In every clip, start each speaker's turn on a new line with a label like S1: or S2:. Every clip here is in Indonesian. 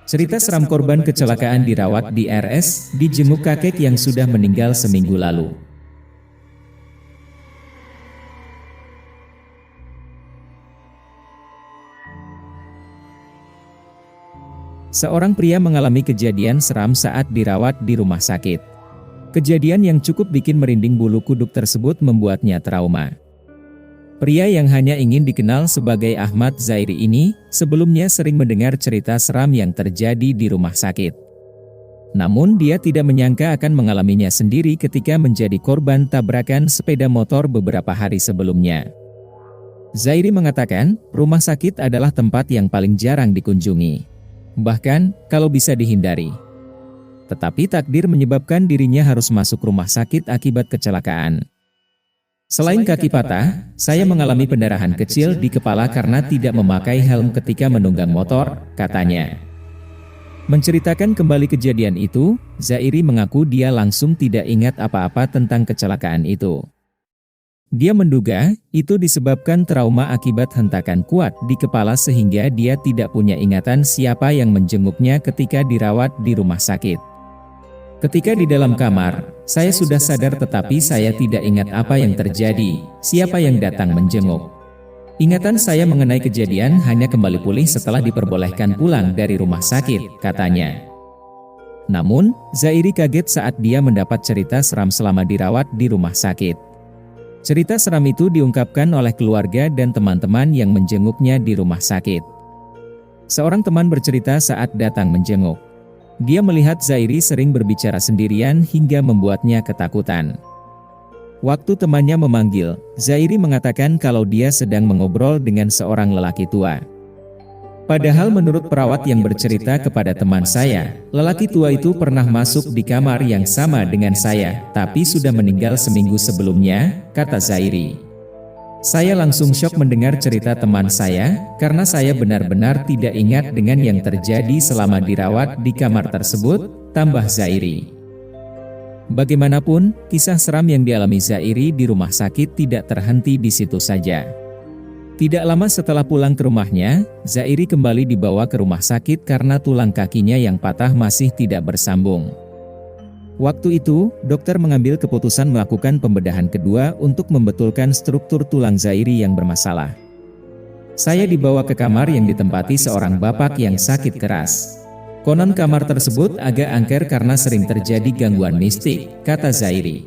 S1: Cerita seram korban kecelakaan dirawat di RS, dijenguk kakek yang sudah meninggal seminggu lalu. Seorang pria mengalami kejadian seram saat dirawat di rumah sakit. Kejadian yang cukup bikin merinding bulu kuduk tersebut membuatnya trauma. Pria yang hanya ingin dikenal sebagai Ahmad Zairi ini, sebelumnya sering mendengar cerita seram yang terjadi di rumah sakit. Namun dia tidak menyangka akan mengalaminya sendiri ketika menjadi korban tabrakan sepeda motor beberapa hari sebelumnya. Zairi mengatakan, rumah sakit adalah tempat yang paling jarang dikunjungi. Bahkan, kalau bisa dihindari. Tetapi takdir menyebabkan dirinya harus masuk rumah sakit akibat kecelakaan. Selain kaki patah, saya mengalami pendarahan kecil di kepala karena tidak memakai helm ketika menunggang motor, katanya. Menceritakan kembali kejadian itu, Zairi mengaku dia langsung tidak ingat apa-apa tentang kecelakaan itu. Dia menduga, itu disebabkan trauma akibat hentakan kuat di kepala sehingga dia tidak punya ingatan siapa yang menjenguknya ketika dirawat di rumah sakit. Ketika di dalam kamar, saya sudah sadar tetapi saya tidak ingat apa yang terjadi, siapa yang datang menjenguk. Ingatan saya mengenai kejadian hanya kembali pulih setelah diperbolehkan pulang dari rumah sakit, katanya. Namun, Zairi kaget saat dia mendapat cerita seram selama dirawat di rumah sakit. Cerita seram itu diungkapkan oleh keluarga dan teman-teman yang menjenguknya di rumah sakit. Seorang teman bercerita saat datang menjenguk. Dia melihat Zairi sering berbicara sendirian hingga membuatnya ketakutan. Waktu temannya memanggil, Zairi mengatakan kalau dia sedang mengobrol dengan seorang lelaki tua. Padahal menurut perawat yang bercerita kepada teman saya, lelaki tua itu pernah masuk di kamar yang sama dengan saya, tapi sudah meninggal seminggu sebelumnya, kata Zairi. Saya langsung syok mendengar cerita teman saya, karena saya benar-benar tidak ingat dengan yang terjadi selama dirawat di kamar tersebut, tambah Zairi. Bagaimanapun, kisah seram yang dialami Zairi di rumah sakit tidak terhenti di situ saja. Tidak lama setelah pulang ke rumahnya, Zairi kembali dibawa ke rumah sakit karena tulang kakinya yang patah masih tidak bersambung. Waktu itu, dokter mengambil keputusan melakukan pembedahan kedua untuk membetulkan struktur tulang Zairi yang bermasalah. Saya dibawa ke kamar yang ditempati seorang bapak yang sakit keras. Konon kamar tersebut agak angker karena sering terjadi gangguan mistik, kata Zairi.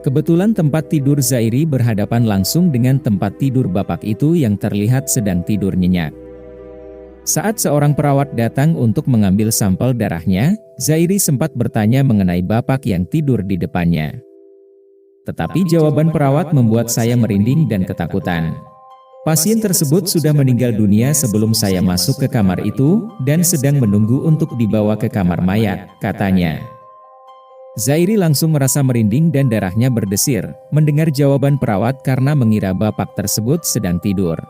S1: Kebetulan tempat tidur Zairi berhadapan langsung dengan tempat tidur bapak itu yang terlihat sedang tidur nyenyak. Saat seorang perawat datang untuk mengambil sampel darahnya, Zairi sempat bertanya mengenai bapak yang tidur di depannya. Tetapi jawaban perawat membuat saya merinding dan ketakutan. Pasien tersebut sudah meninggal dunia sebelum saya masuk ke kamar itu, dan sedang menunggu untuk dibawa ke kamar mayat, katanya. Zairi langsung merasa merinding dan darahnya berdesir, mendengar jawaban perawat karena mengira bapak tersebut sedang tidur.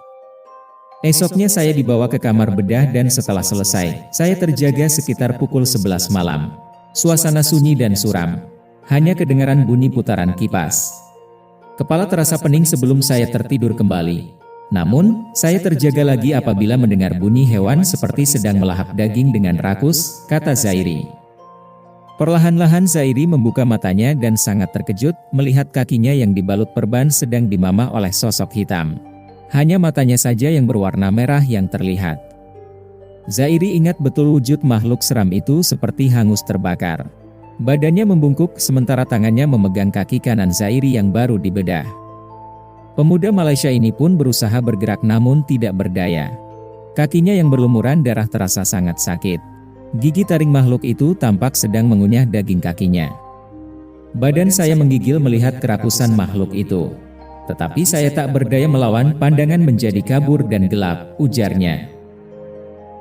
S1: Esoknya saya dibawa ke kamar bedah dan setelah selesai, saya terjaga sekitar pukul 11 malam. Suasana sunyi dan suram. Hanya kedengaran bunyi putaran kipas. Kepala terasa pening sebelum saya tertidur kembali. Namun, saya terjaga lagi apabila mendengar bunyi hewan seperti sedang melahap daging dengan rakus, kata Zairi. Perlahan-lahan Zairi membuka matanya dan sangat terkejut melihat kakinya yang dibalut perban sedang dimamah oleh sosok hitam. Hanya matanya saja yang berwarna merah yang terlihat. Zairi ingat betul wujud makhluk seram itu seperti hangus terbakar. Badannya membungkuk sementara tangannya memegang kaki kanan Zairi yang baru dibedah. Pemuda Malaysia ini pun berusaha bergerak namun tidak berdaya. Kakinya yang berlumuran darah terasa sangat sakit. Gigi taring makhluk itu tampak sedang mengunyah daging kakinya. Badan saya menggigil melihat kerakusan makhluk itu. Tetapi saya tak berdaya melawan, pandangan menjadi kabur dan gelap, ujarnya.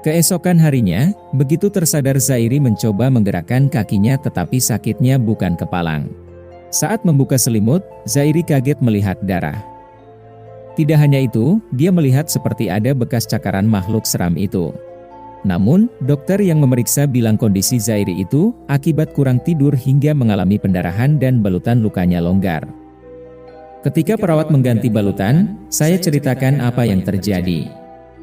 S1: Keesokan harinya, begitu tersadar Zairi mencoba menggerakkan kakinya tetapi sakitnya bukan kepalang. Saat membuka selimut, Zairi kaget melihat darah. Tidak hanya itu, dia melihat seperti ada bekas cakaran makhluk seram itu. Namun, dokter yang memeriksa bilang kondisi Zairi itu akibat kurang tidur hingga mengalami pendarahan dan balutan lukanya longgar. Ketika perawat mengganti balutan, saya ceritakan apa yang terjadi.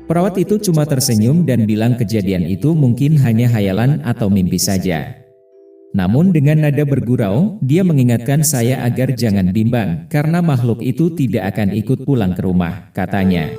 S1: Perawat itu cuma tersenyum dan bilang kejadian itu mungkin hanya hayalan atau mimpi saja. Namun dengan nada bergurau, dia mengingatkan saya agar jangan bimbang, karena makhluk itu tidak akan ikut pulang ke rumah, katanya.